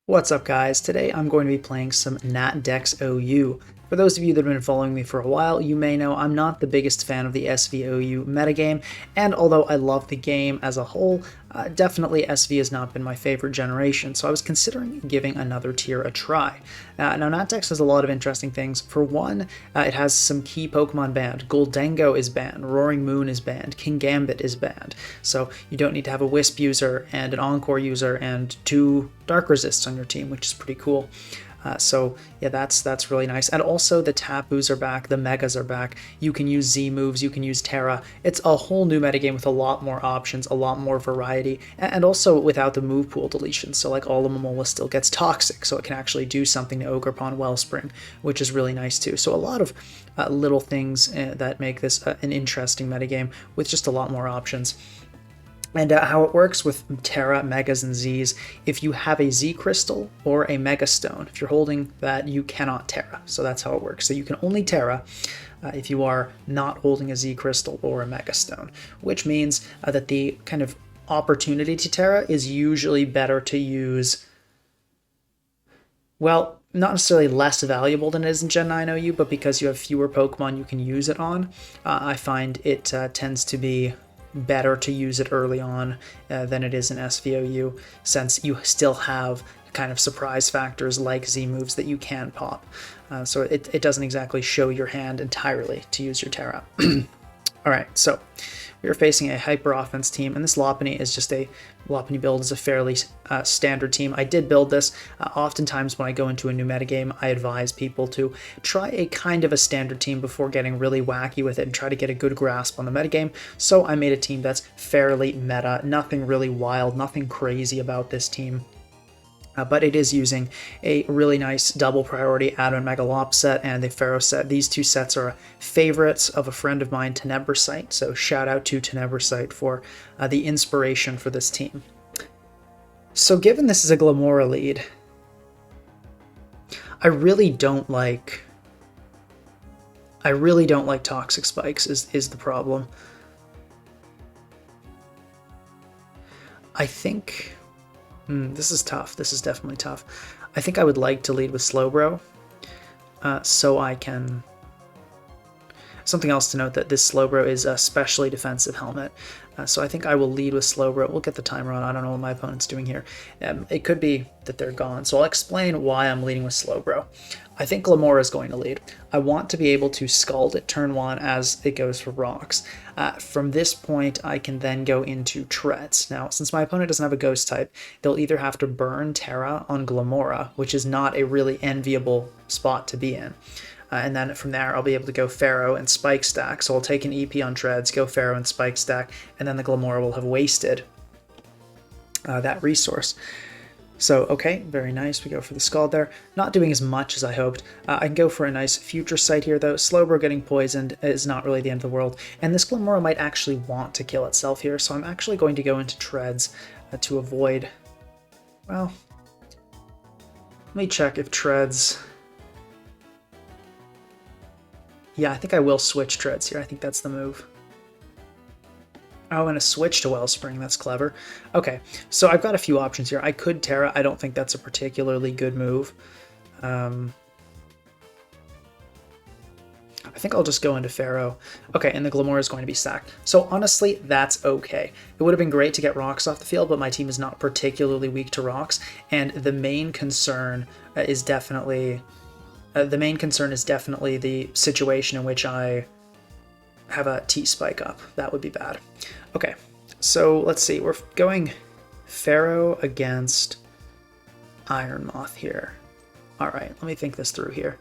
What's up guys? Today I'm going to be playing some National Dex OU. For those of you that have been following me for a while, you may know I'm not the biggest fan of the SVOU metagame, and although I love the game as a whole, definitely SV has not been my favorite generation, so I was considering giving another tier a try. Now National Dex has a lot of interesting things. For one, it has some key Pokemon banned. Goldengo is banned, Roaring Moon is banned, King Gambit is banned, so you don't need to have a Wisp user and an Encore user and 2 Dark Resists on your team, which is pretty cool. So yeah, that's really nice. And also the Tapus are back, the Megas are back. You can use Z moves, you can use Terra. It's a whole new metagame with a lot more options, a lot more variety, and also without the move pool deletion. So like Alomomola still gets Toxic, so it can actually do something to Ogerpon Wellspring, which is really nice too. So a lot of little things that make this an interesting metagame with just a lot more options. And how it works with Terra, Megas, and Zs, if you have a Z Crystal or a Mega Stone, if you're holding that, you cannot Terra. So that's how it works. So you can only Terra if you are not holding a Z Crystal or a Mega Stone, which means that the kind of opportunity to Terra is usually better to use, well, not necessarily less valuable than it is in Gen 9 OU, but because you have fewer Pokemon you can use it on, I find it tends to be better to use it early on than it is in SVOU, since you still have kind of surprise factors like Z moves that you can pop. So it doesn't exactly show your hand entirely to use your Terra. Alright, so we are facing a hyper offense team, and this Lopunny is just Lopunny build is a fairly standard team. I did build this. Oftentimes when I go into a new metagame, I advise people to try a kind of a standard team before getting really wacky with it and try to get a good grasp on the metagame. So I made a team that's fairly meta, nothing really wild, nothing crazy about this team. But it is using a really nice double priority Advent Megalop set and the Pharaoh set. These two sets are favorites of a friend of mine, Tenebrosite, so shout out to Tenebrosite for the inspiration for this team. So given this is a Glimmora lead, I really don't like Toxic Spikes is the problem. I think this is tough. This is definitely tough. I think I would like to lead with Slowbro, so I can... Something else to note, that this Slowbro is a specially defensive helmet, so I think I will lead with Slowbro. We'll get the timer on. I don't know what my opponent's doing here. It could be that they're gone, so I'll explain why I'm leading with Slowbro. I think Glimmora is going to lead. I want to be able to Scald at turn 1 as it goes for rocks. From this point, I can then go into Treads. Now, since my opponent doesn't have a Ghost type, they'll either have to burn Terra on Glimmora, which is not a really enviable spot to be in. And then from there, I'll be able to go Pharaoh and Spike Stack. So I'll take an EP on Treads, go Pharaoh and Spike Stack, and then the Glimmora will have wasted that resource. So, okay, very nice. We go for the Scald there. Not doing as much as I hoped. I can go for a nice Future Sight here, though. Slowbro getting poisoned is not really the end of the world. And this Glimmora might actually want to kill itself here, so I'm actually going to go into Treads to avoid... Well, let me check if Treads... Yeah, I think I will switch Treads here. I think that's the move. Oh, I'm going to switch to Wellspring. That's clever. Okay, so I've got a few options here. I could Terra. I don't think that's a particularly good move. I think I'll just go into Pharaoh. Okay, and the Glimmora is going to be sacked. So honestly, that's okay. It would have been great to get rocks off the field, but my team is not particularly weak to rocks, and the main concern is definitely... the situation in which I have a T-Spike up. That would be bad. Okay, so let's see. We're going Pharaoh against Iron Moth here. All right, let me think this through here.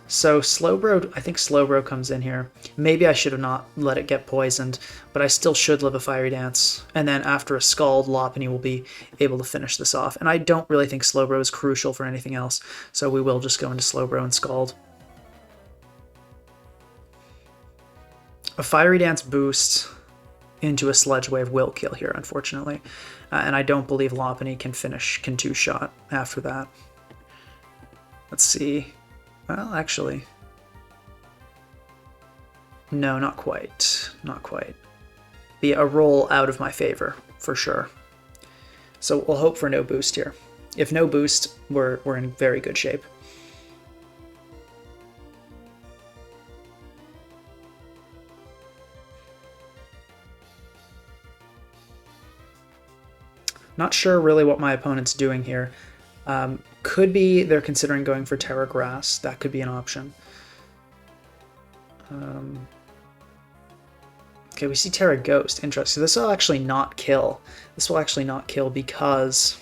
So Slowbro, I think Slowbro comes in here. Maybe I should have not let it get poisoned, but I still should live a Fiery Dance. And then after a Scald, Lopunny will be able to finish this off. And I don't really think Slowbro is crucial for anything else, so we will just go into Slowbro and Scald. A Fiery Dance boost into a Sludge Wave will kill here, unfortunately. And I don't believe Lopunny can two-shot after that. Let's see. Well, actually... No, not quite. Not quite. Be a roll out of my favor, for sure. So we'll hope for no boost here. If no boost, we're in very good shape. Not sure really what my opponent's doing here. Could be they're considering going for Terra Grass. That could be an option. Okay, we see Terra Ghost. Interesting. So this will actually not kill. This will actually not kill because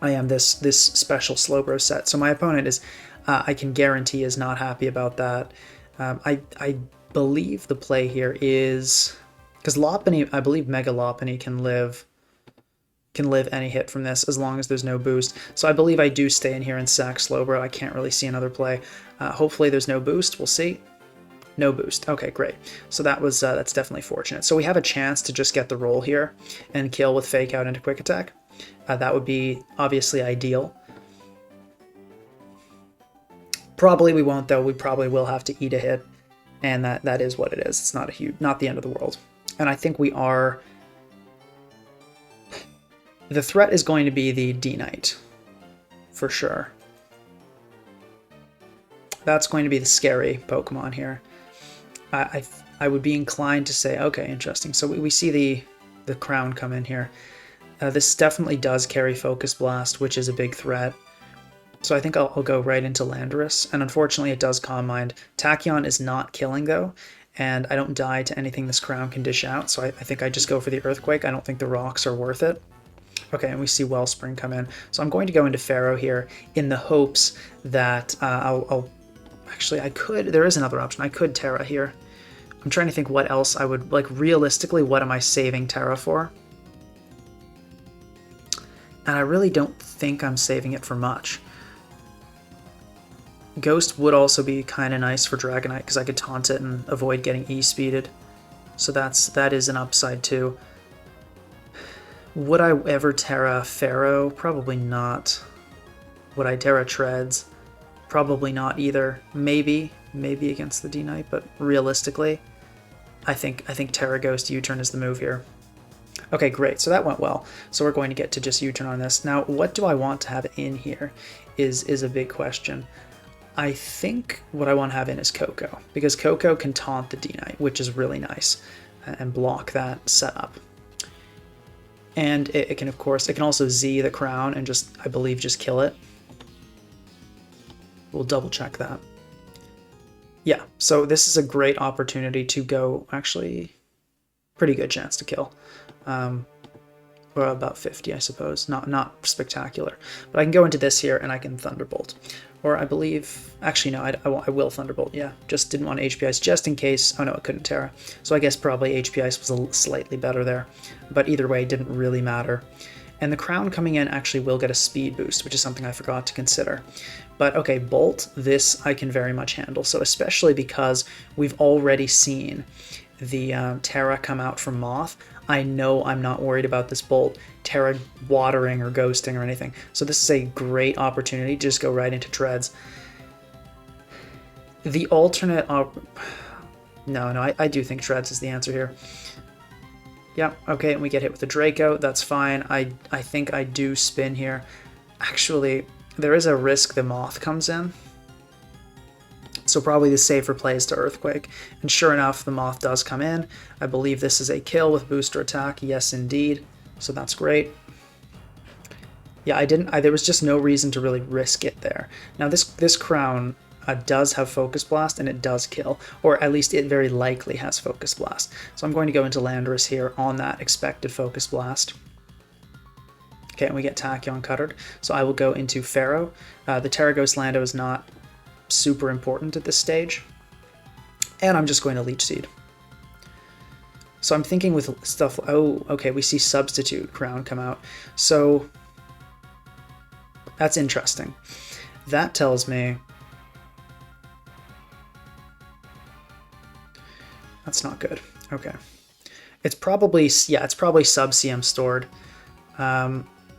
I am this special Slowbro set. So my opponent is, I can guarantee, is not happy about that. I believe the play here is because Lopunny, I believe Mega Lopunny can live any hit from this as long as there's no boost. So I believe I do stay in here and sack Slowbro. I can't really see another play. Hopefully there's no boost. We'll see. No boost. Okay, great. So that was that's definitely fortunate. So we have a chance to just get the roll here and kill with Fake Out into Quick Attack. That would be obviously ideal. Probably we won't though. We probably will have to eat a hit, and that is what it is. It's not not the end of the world. And I think we are. The threat is going to be the D-Knight, for sure. That's going to be the scary Pokemon here. I would be inclined to say, okay, interesting. So we see the Crown come in here. This definitely does carry Focus Blast, which is a big threat. So I think I'll go right into Landorus, and unfortunately it does Calm Mind. Tachyon is not killing though, and I don't die to anything this Crown can dish out, so I think I just go for the Earthquake. I don't think the rocks are worth it. Okay, and we see Wellspring come in. So I'm going to go into Pharaoh here in the hopes that I'll... Actually, I could... There is another option. I could Terra here. I'm trying to think what else I would... Like, realistically, what am I saving Terra for? And I really don't think I'm saving it for much. Ghost would also be kind of nice for Dragonite, because I could taunt it and avoid getting E-speeded. So that is an upside, too. Would I ever Terra Pharaoh? Probably not. Would I Terra Treads? Probably not either. Maybe against the D-Knight, but realistically, I think Terra Ghost U-turn is the move here. Okay, great. So that went well. So we're going to get to just U-turn on this. Now, what do I want to have in here is a big question. I think what I want to have in is Coco, because Coco can taunt the D-Knight, which is really nice, and block that setup. And it can, of course, it can also Z the Crown and just, I believe, just kill it. We'll double check that. Yeah, so this is a great opportunity to go, actually, pretty good chance to kill. Or about 50, I suppose. Not spectacular. But I can go into this here and I can Thunderbolt. Or I believe, actually no, I will Thunderbolt, yeah. Just didn't want HP Ice just in case. Oh no, it couldn't Terra. So I guess probably HP Ice was slightly better there. But either way, it didn't really matter. And the Crown coming in actually will get a speed boost, which is something I forgot to consider. But okay, Bolt, this I can very much handle. So especially because we've already seen the Terra come out from Moth, I know I'm not worried about this Bolt Terra watering or ghosting or anything. So this is a great opportunity to just go right into Treads. The alternate... No, I do think Treads is the answer here. Yep, okay, and we get hit with the Draco. That's fine. I think I do spin here. Actually, there is a risk the Moth comes in. So probably the safer play is to Earthquake. And sure enough, the Moth does come in. I believe this is a kill with booster attack. Yes, indeed. So that's great. Yeah, there was just no reason to really risk it there. Now this Crown does have Focus Blast, and it does kill. Or at least it very likely has Focus Blast. So I'm going to go into Landorus here on that expected Focus Blast. Okay, and we get Tachyon Cuttered. So I will go into Pharaoh. The Terra Ghost Lando is not super important at this stage, and I'm just going to Leech Seed. So I'm thinking with stuff, oh, okay, we see Substitute Crown come out, so that's interesting. That tells me that's not good. Okay, it's probably, yeah, it's probably Sub-CM stored,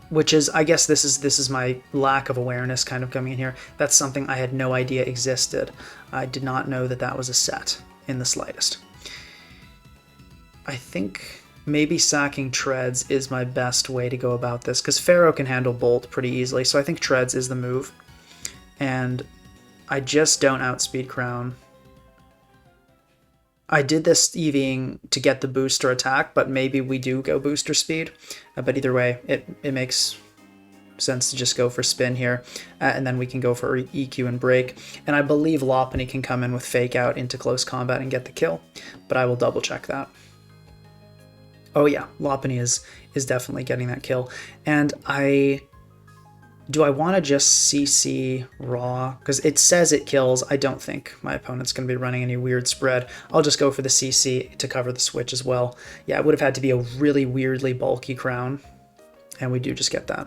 which is, I guess this is my lack of awareness kind of coming in here. That's something I had no idea existed. I did not know that that was a set in the slightest. I think maybe sacking Treads is my best way to go about this, because Pharaoh can handle Bolt pretty easily, so I think Treads is the move. And I just don't outspeed Crown. I did this EVing to get the booster attack, but maybe we do go booster speed. But either way, it makes sense to just go for spin here, and then we can go for EQ and break. And I believe Lopunny can come in with fake out into close combat and get the kill, but I will double check that. Oh yeah, Lopunny is definitely getting that kill. And do I want to just CC Raw? Because it says it kills. I don't think my opponent's going to be running any weird spread. I'll just go for the CC to cover the switch as well. Yeah, it would have had to be a really weirdly bulky Crown, and we do just get that.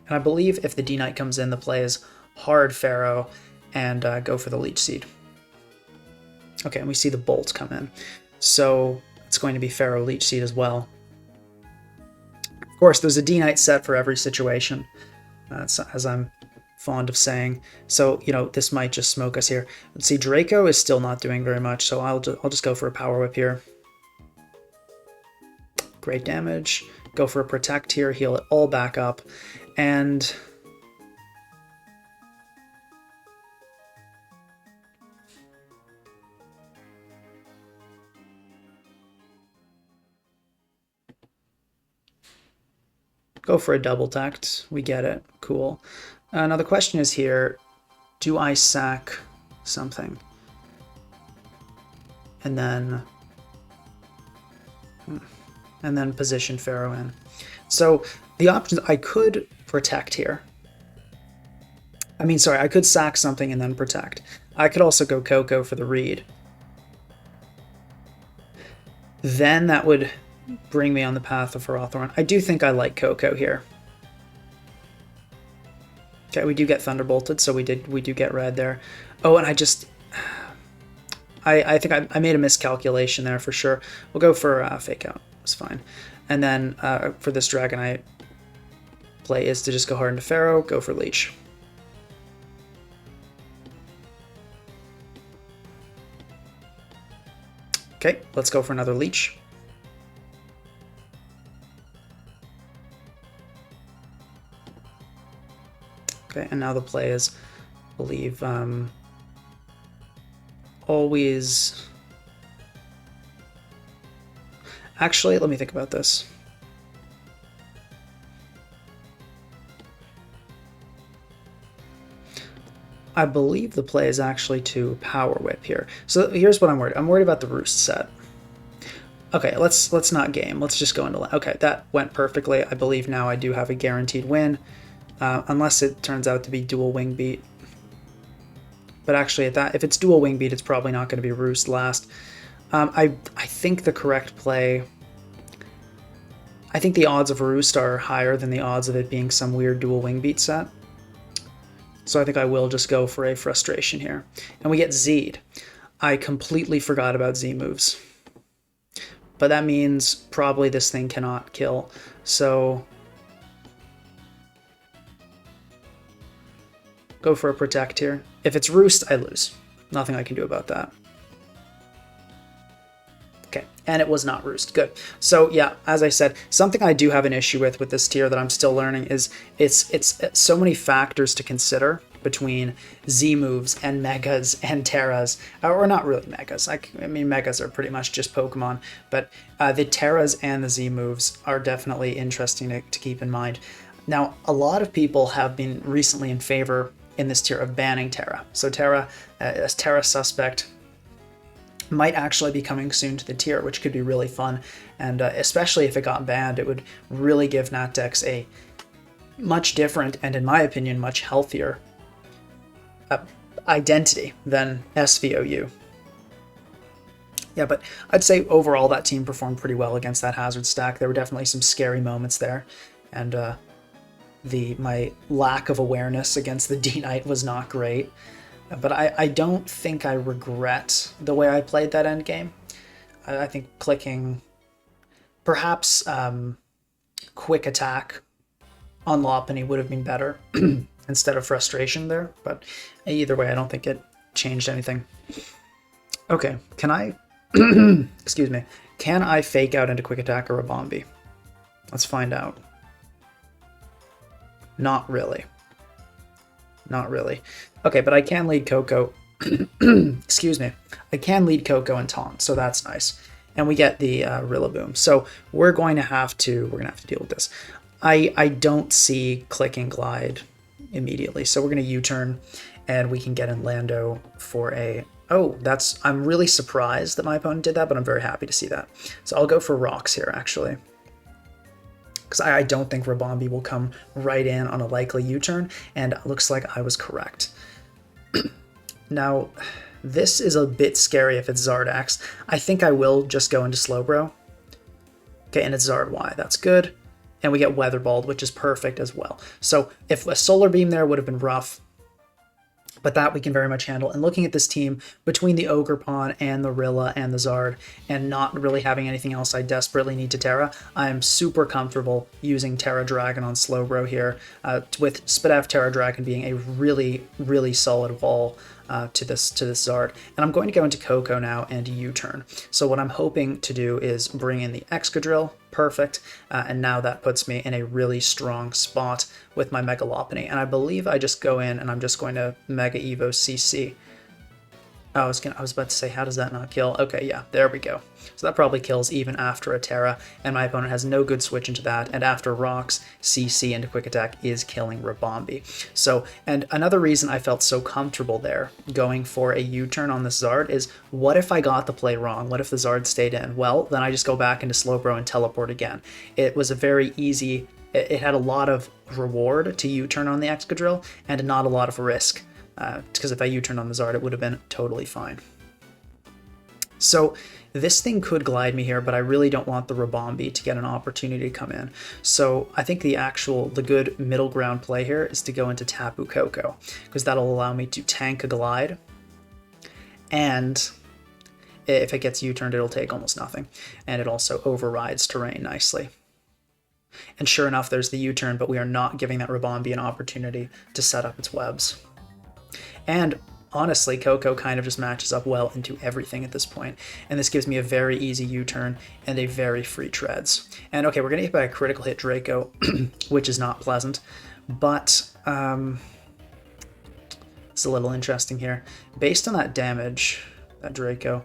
And I believe if the D-Knight comes in, the play is hard Pharaoh and go for the Leech Seed. Okay, and we see the Bolt come in. So it's going to be Pharaoh Leech Seed as well. Of course, there's a D-Knight set for every situation, as I'm fond of saying. So, you know, this might just smoke us here. Let's see, Draco is still not doing very much, so I'll just go for a Power Whip here. Great damage. Go for a Protect here, heal it all back up. And go for a double tact. We get it. Cool. Now the question is here, do I sack something? And then position Pharaoh in. So the options, I could protect here. I could sack something and then protect. I could also go Coco for the read. Then that would bring me on the path of Hawthorne. I do think I like Coco here. Okay, we do get Thunderbolted, so we do get red there. Oh, and I think I made a miscalculation there for sure. We'll go for Fake Out. It's fine. And then for this Dragonite play is to just go hard into Pharaoh, go for Leech. Okay, let's go for another Leech. Okay, and now the play is, I believe, always... Actually, let me think about this. I believe the play is actually to Power Whip here. So here's what I'm worried. I'm worried about the Roost set. Okay, let's not game. Let's just go into... Okay, that went perfectly. I believe now I do have a guaranteed win. Unless it turns out to be dual wing beat. But actually, if it's dual wing beat, it's probably not going to be Roost last. I think the correct play... I think the odds of Roost are higher than the odds of it being some weird dual wing beat set. So I think I will just go for a Frustration here. And we get Z'd. I completely forgot about Z moves. But that means probably this thing cannot kill. So... go for a Protect here. If it's Roost, I lose. Nothing I can do about that. Okay, and it was not Roost. Good. So yeah, as I said, something I do have an issue with this tier that I'm still learning is it's so many factors to consider between Z moves and Megas and Terras, or not really Megas. I mean, Megas are pretty much just Pokemon, but the Terras and the Z moves are definitely interesting to keep in mind. Now, a lot of people have been recently in favor in this tier of banning Terra. So Terra, as Terra suspect, might actually be coming soon to the tier, which could be really fun. And especially if it got banned, it would really give NatDex a much different, and in my opinion, much healthier identity than SVOU. Yeah, but I'd say overall that team performed pretty well against that Hazard stack. There were definitely some scary moments there, and my lack of awareness against the D-Knight was not great. But I don't think I regret the way I played that endgame. I think clicking, perhaps quick attack on Lopunny would have been better instead of Frustration there. But either way, I don't think it changed anything. Okay, can I... excuse me. Can I fake out into quick attack or a Bombi? Let's find out. Not really. Not really. Okay, but I can lead Coco. Excuse me. I can lead Coco and Taunt, so that's nice. And we get the Rillaboom. So we're going to have to deal with this. I don't see clicking Glide immediately, so we're going to U-turn, and we can get in Lando for a... Oh, I'm really surprised that my opponent did that, but I'm very happy to see that. So I'll go for Rocks here, actually. Because I don't think Rabombi will come right in on a likely U-turn, and it looks like I was correct. Now, this is a bit scary if it's Zardax. I think I will just go into Slowbro. Okay, and it's Zard Y. That's good. And we get Weatherballed, which is perfect as well. So if a Solar Beam there would have been rough, but that we can very much handle. And looking at this team, between the Ogerpon and the Rilla and the Zard, and not really having anything else I desperately need to Terra, I'm super comfortable using Terra Dragon on Slowbro here, with Spadaf Terra Dragon being a really, really solid wall to this Zard. And I'm going to go into Coco now and U-turn. So what I'm hoping to do is bring in the Excadrill. Perfect. And now that puts me in a really strong spot with my Mega Lopunny. And I believe I just go in and I'm just going to Mega Evo CC. Oh, I was about to say, how does that not kill? Okay, yeah, there we go. So that probably kills even after a Terra, and my opponent has no good switch into that, and after Rocks, CC into Quick Attack is killing Rabombi. So, and another reason I felt so comfortable there, going for a U-turn on this Zard, is what if I got the play wrong? What if the Zard stayed in? Well, then I just go back into Slowbro and teleport again. It was a very easy, it had a lot of reward to U-turn on the Excadrill, and not a lot of risk. Because if I U-turned on the Zard, it would have been totally fine. So this thing could glide me here, but I really don't want the Rabombi to get an opportunity to come in. So I think the good middle ground play here is to go into Tapu Koko, because that'll allow me to tank a glide, and if it gets U-turned, it'll take almost nothing, and it also overrides terrain nicely. And sure enough, there's the U-turn, but we are not giving that Rabombi an opportunity to set up its webs. And honestly, Coco kind of just matches up well into everything at this point, and this gives me a very easy U-turn and a very free treads. And okay, we're going to get by a critical hit Draco, which is not pleasant, but it's a little interesting here. Based on that damage, that Draco,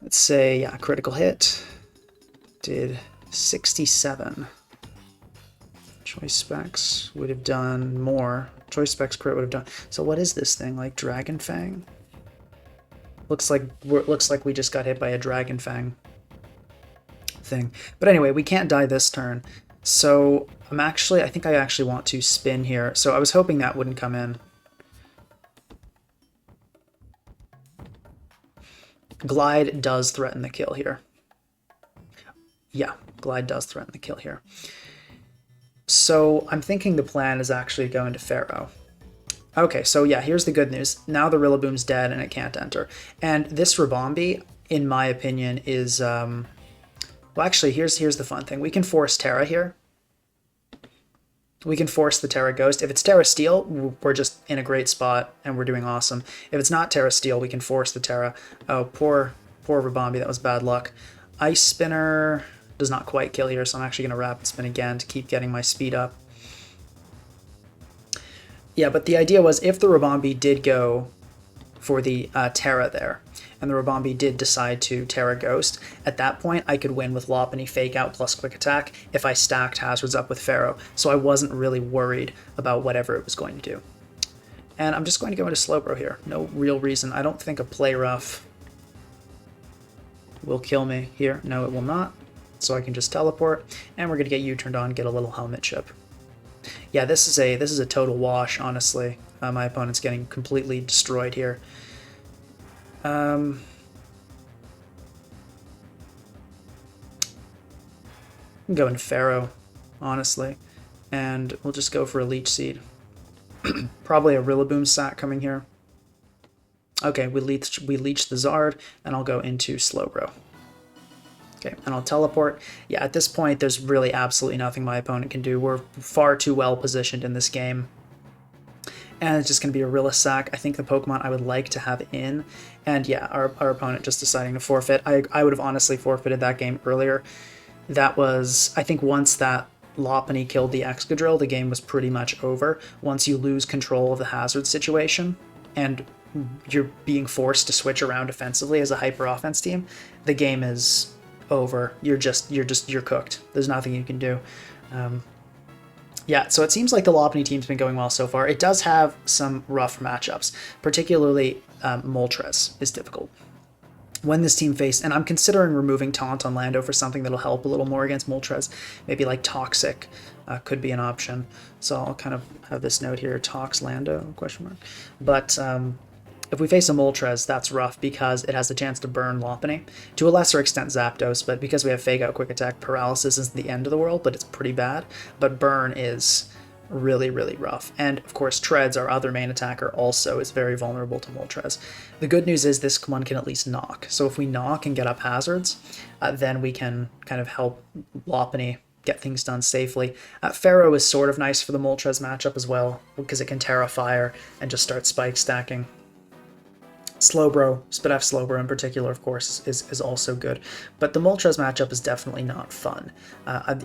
let's say, yeah, critical hit did 67. Choice Specs would have done more. Choice Specs crit would have done. So what is this thing, like Dragon Fang? Looks like we just got hit by a Dragon Fang thing. But anyway, we can't die this turn. So I think I actually want to spin here. So I was hoping that wouldn't come in. Glide does threaten the kill here. Yeah, Glide does threaten the kill here. So I'm thinking the plan is actually going to Pharaoh. Okay, so yeah, here's the good news. Now the Rillaboom's dead and it can't enter. And this Rabombi, in my opinion, is... well, actually, here's the fun thing. We can force Terra here. We can force the Terra Ghost. If it's Terra Steel, we're just in a great spot and we're doing awesome. If it's not Terra Steel, we can force the Terra. Oh, poor Rabombi, that was bad luck. Ice Spinner does not quite kill here, so I'm actually going to Rapid Spin again to keep getting my speed up. Yeah, but the idea was if the Rabombi did go for the Terra there, and the Rabombi did decide to Terra Ghost, at that point I could win with Lopunny Fake Out plus Quick Attack if I stacked Hazards up with Pharaoh, so I wasn't really worried about whatever it was going to do. And I'm just going to go into Slowbro here. No real reason. I don't think a Play Rough will kill me here. No, it will not. So I can just teleport, and we're going to get U-turned on, get a little helmet chip. Yeah, this is a total wash, honestly. My opponent's getting completely destroyed here. I'm going Pharaoh, honestly, and we'll just go for a Leech Seed. Probably a Rillaboom sack coming here. Okay, we leech the Zard, and I'll go into Slowbro. Okay, and I'll teleport. Yeah, at this point, there's really absolutely nothing my opponent can do. We're far too well positioned in this game. and it's just going to be a Rilla sack. I think the Pokemon I would like to have in, and yeah, our opponent just deciding to forfeit. I would have honestly forfeited that game earlier. That was, I think once that Lopunny killed the Excadrill, the game was pretty much over. Once you lose control of the hazard situation, and you're being forced to switch around offensively as a hyper offense team, the game is over. You're cooked. There's nothing you can do. Yeah, so it seems like the Lopunny team's been going well so far. It does have some rough matchups, particularly Moltres is difficult. When this team faced, and I'm considering removing Taunt on Lando for something that'll help a little more against Moltres. Maybe like Toxic could be an option. So I'll kind of have this note here, Tox Lando, question mark. But if we face a Moltres, that's rough because it has the chance to burn Lopunny. To a lesser extent Zapdos, but because we have Fake Out, Quick Attack, Paralysis isn't the end of the world, but it's pretty bad. But Burn is really, really rough. And of course Treads, our other main attacker, also is very vulnerable to Moltres. The good news is this one can at least knock. So if we knock and get up hazards, then we can kind of help Lopunny get things done safely. Pharaoh is sort of nice for the Moltres matchup as well, because it can Terra Fire and just start spike stacking. Slowbro, Spidef Slowbro in particular, of course, is also good. But the Moltres matchup is definitely not fun.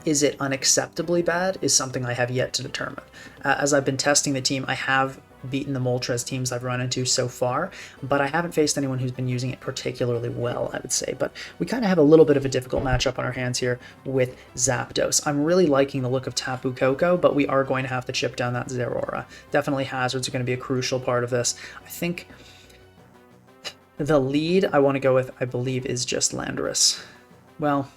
Is it unacceptably bad is something I have yet to determine. As I've been testing the team, I have beaten the Moltres teams I've run into so far, but I haven't faced anyone who's been using it particularly well, I would say. But we kind of have a little bit of a difficult matchup on our hands here with Zapdos. I'm really liking the look of Tapu Koko, but we are going to have to chip down that Zeraora. Definitely hazards are going to be a crucial part of this. I think the lead I want to go with, I believe, is just Landorus. Well,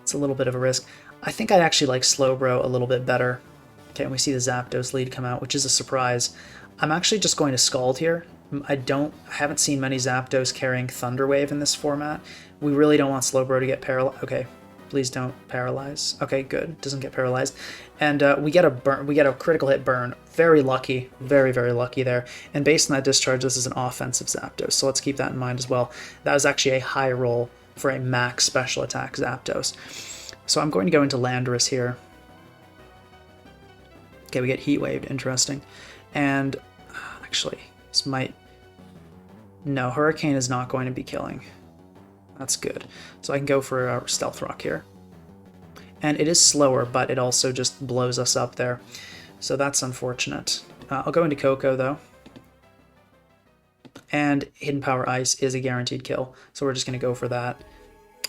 it's a little bit of a risk. I think I actually like Slowbro a little bit better. Okay, and we see the Zapdos lead come out, which is a surprise. I'm actually just going to Scald here. I haven't seen many Zapdos carrying Thunder Wave in this format. We really don't want Slowbro to get paralyzed. Okay, please don't paralyze. Okay, good. Doesn't get paralyzed. And we get a burn. We get a critical hit burn. Very lucky. Very, very lucky there. And based on that discharge, this is an offensive Zapdos. So let's keep that in mind as well. That was actually a high roll for a max special attack Zapdos. So I'm going to go into Landorus here. Okay, we get Heat Waved. Interesting. And actually, this might... No, Hurricane is not going to be killing. That's good. So I can go for a Stealth Rock here. And it is slower, but it also just blows us up there. So that's unfortunate. I'll go into Koko, though. And Hidden Power Ice is a guaranteed kill, so we're just going to go for that.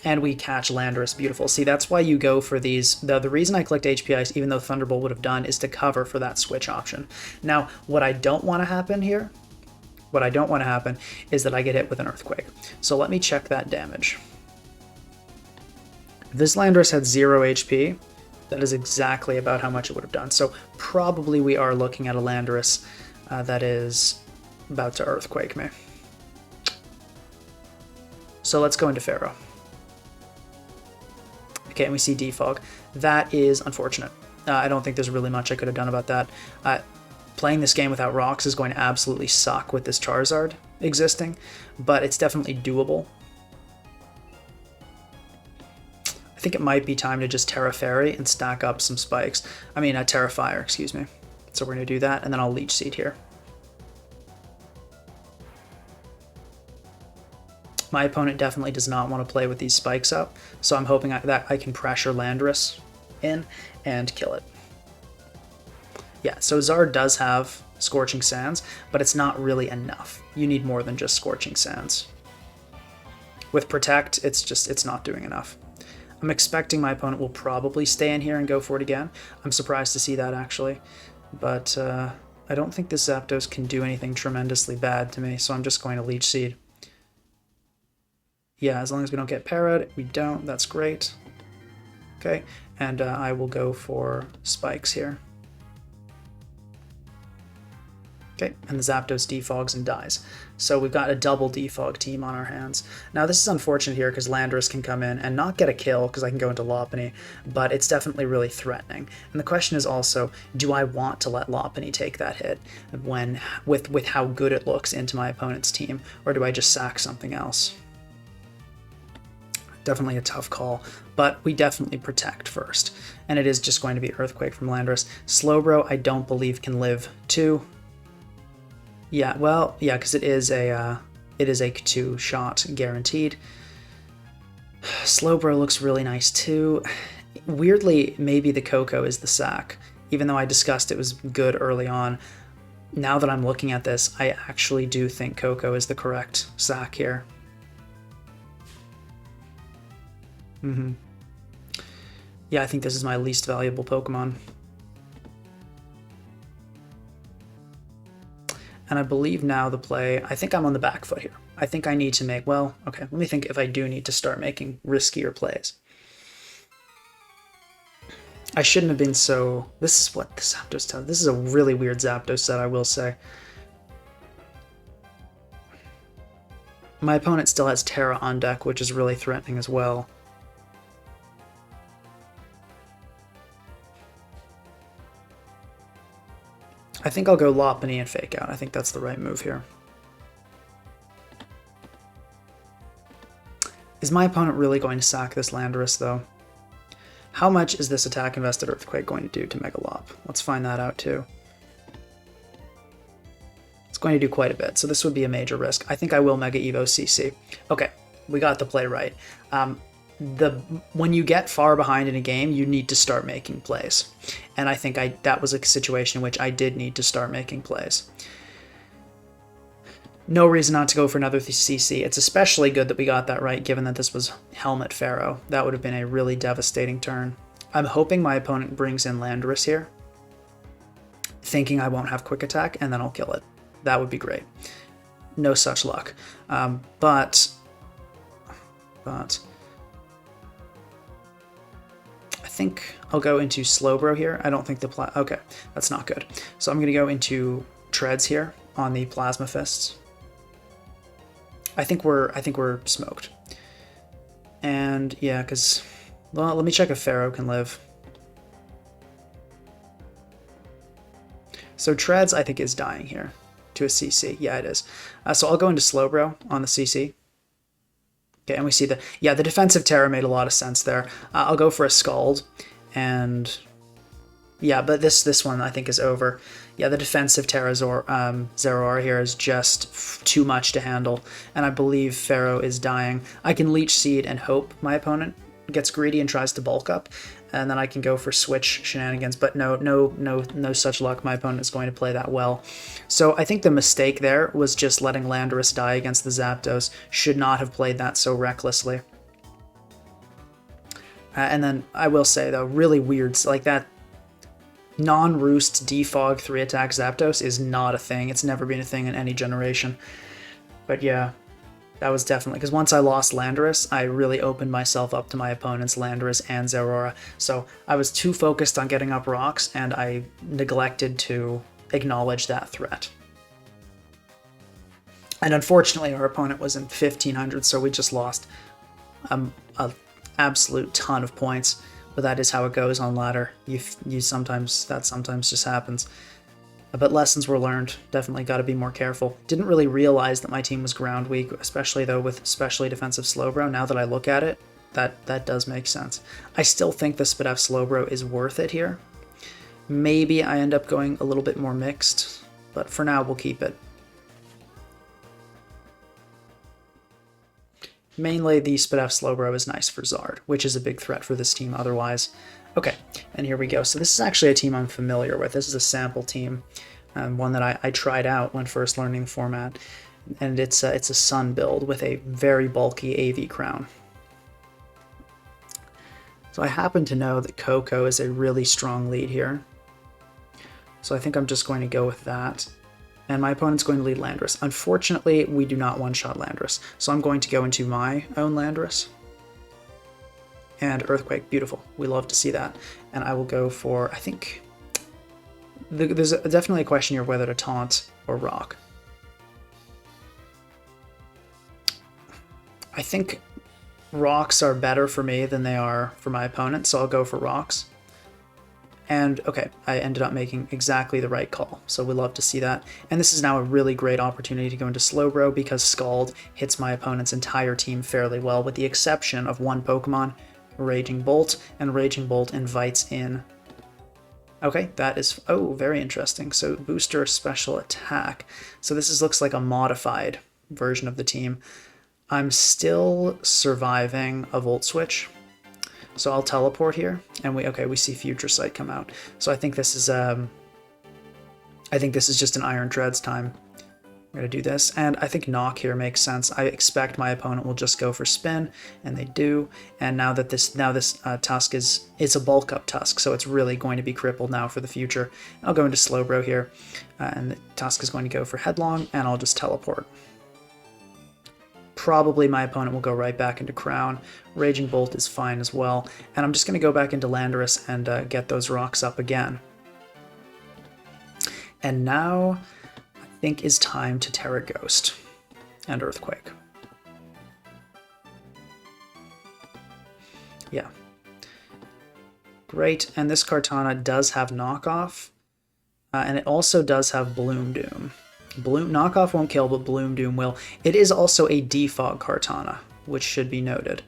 And we catch Landorus. Beautiful. See, that's why you go for these. The reason I clicked HP Ice, even though Thunderbolt would have done, is to cover for that switch option. Now, what I don't want to happen here, is that I get hit with an Earthquake. So let me check that damage. If this Landorus had 0 HP, that is exactly about how much it would have done. So probably we are looking at a Landorus that is about to Earthquake me. So let's go into Pharaoh. Okay, and we see Defog. That is unfortunate. I don't think there's really much I could have done about that. Playing this game without rocks is going to absolutely suck with this Charizard existing, but it's definitely doable. I think it might be time to just Terra Fairy and stack up some spikes. I mean, Terra Fire, excuse me. So we're going to do that, and then I'll Leech Seed here. My opponent definitely does not want to play with these spikes up, so I'm hoping that I can pressure Landorus in and kill it. Yeah, so Zard does have Scorching Sands, but it's not really enough. You need more than just Scorching Sands. With Protect, it's not doing enough. I'm expecting my opponent will probably stay in here and go for it again. I'm surprised to see that, actually. But I don't think this Zapdos can do anything tremendously bad to me, so I'm just going to Leech Seed. Yeah, as long as we don't get parried, we don't, that's great. Okay, and I will go for Spikes here. Okay, and the Zapdos defogs and dies. So we've got a double defog team on our hands. Now this is unfortunate here because Landorus can come in and not get a kill because I can go into Lopunny, but it's definitely really threatening. And the question is also, do I want to let Lopunny take that hit when with how good it looks into my opponent's team, or do I just sack something else? Definitely a tough call, but we definitely protect first. And it is just going to be Earthquake from Landorus. Slowbro, I don't believe can live 2. Yeah, well, yeah, because it is a 2-shot guaranteed. Slowbro looks really nice too. Weirdly, maybe the Coco is the sack, even though I discussed it was good early on. Now that I'm looking at this, I actually do think Coco is the correct sack here. Yeah, I think this is my least valuable Pokemon. And I believe now the play, I think I'm on the back foot here. I think I need to make, well, okay, let me think if I do need to start making riskier plays. I shouldn't have been so, this is what the Zapdos does. This is a really weird Zapdos set, I will say. My opponent still has Terra on deck, which is really threatening as well. I think I'll go Lopunny and Fake Out. I think that's the right move here. Is my opponent really going to sack this Landorus, though? How much is this attack invested Earthquake going to do to Mega Lop? Let's find that out, too. It's going to do quite a bit, so this would be a major risk. I think I will Mega Evo CC. Okay, we got the play right. When you get far behind in a game, you need to start making plays. And I think that was a situation in which I did need to start making plays. No reason not to go for another CC. It's especially good that we got that right, given that this was Helmet Pharaoh. That would have been a really devastating turn. I'm hoping my opponent brings in Landorus here, thinking I won't have Quick Attack, and then I'll kill it. That would be great. No such luck. But I think I'll go into Slowbro here. I don't think okay, that's not good. So I'm going to go into Treads here on the Plasma Fists. I think we're smoked. And yeah, because, well, let me check if Pharaoh can live. So Treads, I think, is dying here to a CC. Yeah, it is. So I'll go into Slowbro on the CC. Okay, and we see the defensive Terra made a lot of sense there. I'll go for a Scald, and yeah, but this one I think is over. Yeah, the defensive Terra Zeraora here is just too much to handle, and I believe Pharaoh is dying. I can Leech Seed and hope my opponent gets greedy and tries to bulk up, and then I can go for switch shenanigans, but no such luck. My opponent is going to play that well. So I think the mistake there was just letting Landorus die against the Zapdos. Should not have played that so recklessly. And then I will say, though, really weird, like that non-roost defog 3-attack Zapdos is not a thing. It's never been a thing in any generation. But yeah, that was definitely, because once I lost Landorus, I really opened myself up to my opponent's Landorus and Zeraora. So I was too focused on getting up rocks, and I neglected to acknowledge that threat. And unfortunately, our opponent was in 1500, so we just lost an absolute ton of points. But that is how it goes on ladder. That sometimes just happens. But lessons were learned. Definitely got to be more careful. Didn't really realize that my team was ground weak, especially though with especially defensive Slowbro. Now that I look at it, that does make sense. I still think the Spidef Slowbro is worth it here. Maybe I end up going a little bit more mixed, but for now we'll keep it. Mainly, the Spidef Slowbro is nice for Zard, which is a big threat for this team otherwise. Okay, and here we go. So this is actually a team I'm familiar with. This is a sample team, one that I tried out when first learning the format, and it's a Sun build with a very bulky AV crown. So I happen to know that Coco is a really strong lead here, so I think I'm just going to go with that. And my opponent's going to lead Landorus. Unfortunately, we do not one-shot Landorus, so I'm going to go into my own Landorus. And Earthquake, beautiful. We love to see that. And I will go for, I think, there's definitely a question here of whether to taunt or rock. I think rocks are better for me than they are for my opponent, so I'll go for rocks. And okay, I ended up making exactly the right call, so we love to see that. And this is now a really great opportunity to go into Slowbro because Scald hits my opponent's entire team fairly well, with the exception of one Pokemon, Raging Bolt, and Raging Bolt invites in. Okay, that is, oh, very interesting. So booster special attack. So this looks like a modified version of the team. I'm still surviving a Volt Switch. So I'll teleport here, and we see Future Sight come out. So I think this is just an Iron Treads time. I'm gonna do this, and I think knock here makes sense. I expect my opponent will just go for spin, and they do. And now this Tusk it's a bulk up Tusk, so it's really going to be crippled now for the future. I'll go into Slowbro here, and the Tusk is going to go for headlong, and I'll just teleport. Probably my opponent will go right back into Crown. Raging Bolt is fine as well, and I'm just going to go back into Landorus and get those rocks up again. And now I think is time to Terra Ghost and Earthquake. Yeah. Great, and this Kartana does have knockoff, and it also does have Bloom Doom. Knockoff won't kill, but Bloom Doom will. It is also a defog Kartana, which should be noted.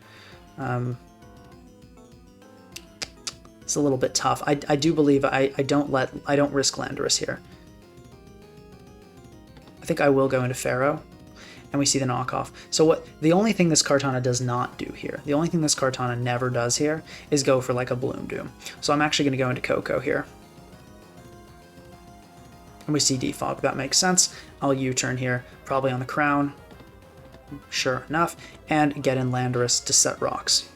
It's a little bit tough. I do believe I don't risk Landorus here. I think I will go into Pharaoh, and we see the knockoff. So the only thing this Kartana does not do here, the only thing this Kartana never does here, is go for like a Bloom Doom. So I'm actually going to go into Coco here. And we see defog, that makes sense. I'll U-turn here, probably on the Crown, sure enough, and get in Landorus to set rocks.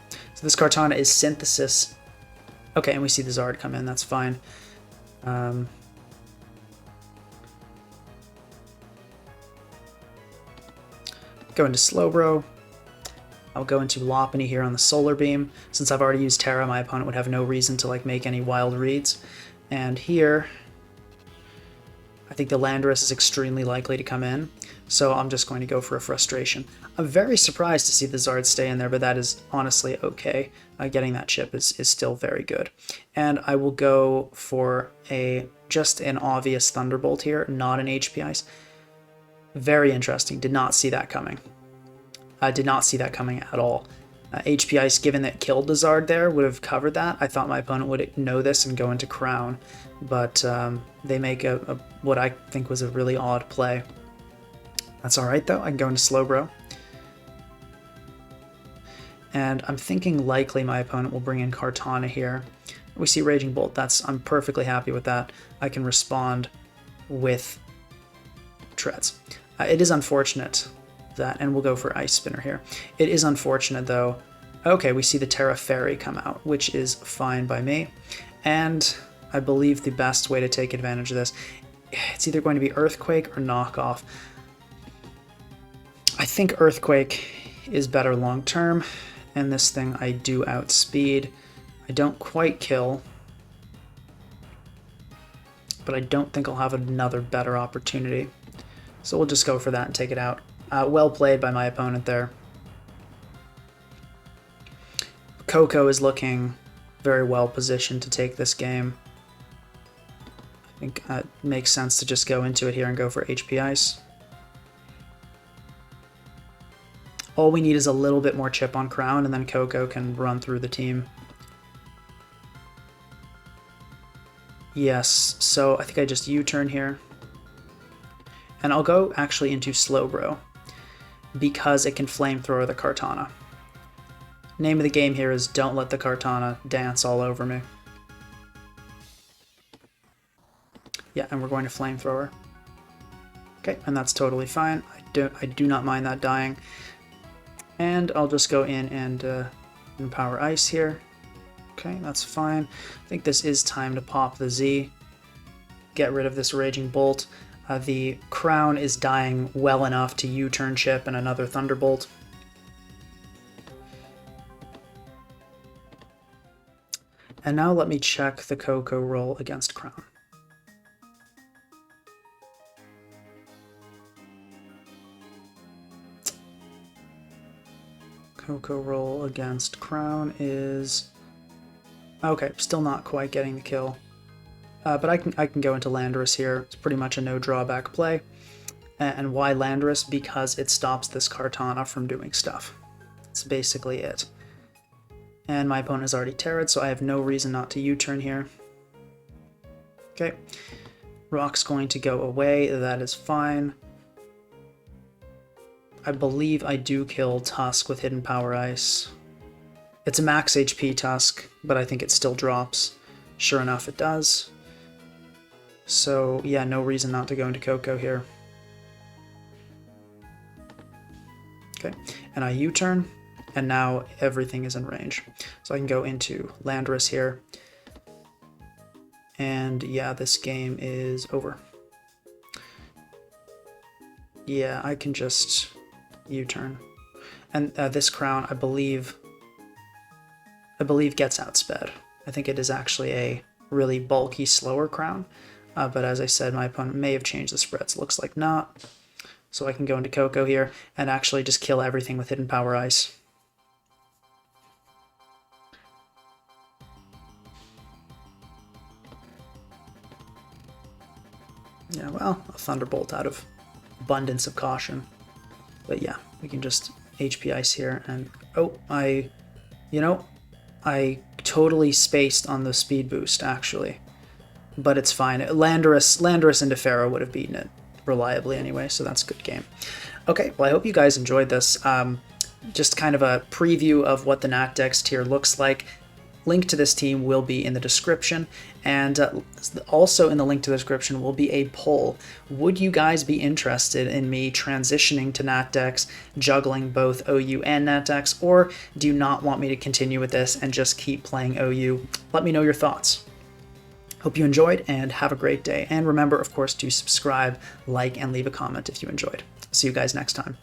So this Kartana is Synthesis. Okay, and we see the Zard come in, that's fine. Go into Slowbro. I'll go into Lopunny here on the Solar Beam. Since I've already used Terra, my opponent would have no reason to make any wild reads. And here, I think the Landorus is extremely likely to come in, so I'm just going to go for a Frustration. I'm very surprised to see the Zard stay in there, but that is honestly okay. Getting that chip is still very good. And I will go for just an obvious Thunderbolt here, not an HP Ice. Very interesting, did not see that coming. I did not see that coming at all. HP Ice, given that it killed the Zard there, would have covered that. I thought my opponent would know this and go into Crown, but they make what I think was a really odd play. That's alright though, I can go into Slowbro. And I'm thinking likely my opponent will bring in Kartana here. We see Raging Bolt, I'm perfectly happy with that. I can respond with Treads. It is unfortunate that, and we'll go for Ice Spinner here. It is unfortunate though. Okay, we see the Terra Fairy come out, which is fine by me. And I believe the best way to take advantage of this, it's either going to be Earthquake or Knockoff. I think Earthquake is better long term, and this thing I do outspeed. I don't quite kill, but I don't think I'll have another better opportunity. So we'll just go for that and take it out. Well played by my opponent there. Coco is looking very well positioned to take this game. I think it makes sense to just go into it here and go for HP Ice. All we need is a little bit more chip on Crown, and then Coco can run through the team. Yes, so I think I just U-turn here. And I'll go actually into Slowbro, because it can flamethrower the Kartana. Name of the game here is don't let the Kartana dance all over me. Yeah, and we're going to flamethrower. Okay, and that's totally fine. I do not mind that dying. And I'll just go in and empower Ice here. Okay, that's fine. I think this is time to pop the Z. Get rid of this Raging Bolt. The Crown is dying well enough to U-turn chip and another Thunderbolt. And now let me check the Coco roll against Crown. Coco roll against Crown is... okay, still not quite getting the kill. But I can go into Landorus here. It's pretty much a no drawback play. And why Landorus? Because it stops this Kartana from doing stuff. That's basically it. And my opponent has already terrored, so I have no reason not to U-turn here. Okay. Rock's going to go away. That is fine. I believe I do kill Tusk with Hidden Power Ice. It's a max HP Tusk, but I think it still drops. Sure enough, it does. So, yeah, no reason not to go into Coco here. Okay, and I U-turn, and now everything is in range. So I can go into Landorus here. And yeah, this game is over. Yeah, I can just U-turn. And this crown, I believe gets outsped. I think it is actually a really bulky, slower crown. But as I said, my opponent may have changed the spreads. Looks like not. So I can go into Coco here and actually just kill everything with Hidden Power Ice. Yeah, well, a Thunderbolt out of abundance of caution. But yeah, we can just HP Ice here, and oh, I totally spaced on the speed boost, actually. But it's fine. Landorus into Pharaoh would have beaten it reliably anyway, so that's a good game. Okay, well, I hope you guys enjoyed this. Just kind of a preview of what the Nat Dex tier looks like. Link to this team will be in the description, and also in the link to the description will be a poll. Would you guys be interested in me transitioning to Nat Dex, juggling both OU and Nat Dex, or do you not want me to continue with this and just keep playing OU? Let me know your thoughts. Hope you enjoyed, and have a great day. And remember, of course, to subscribe, like, and leave a comment if you enjoyed. See you guys next time.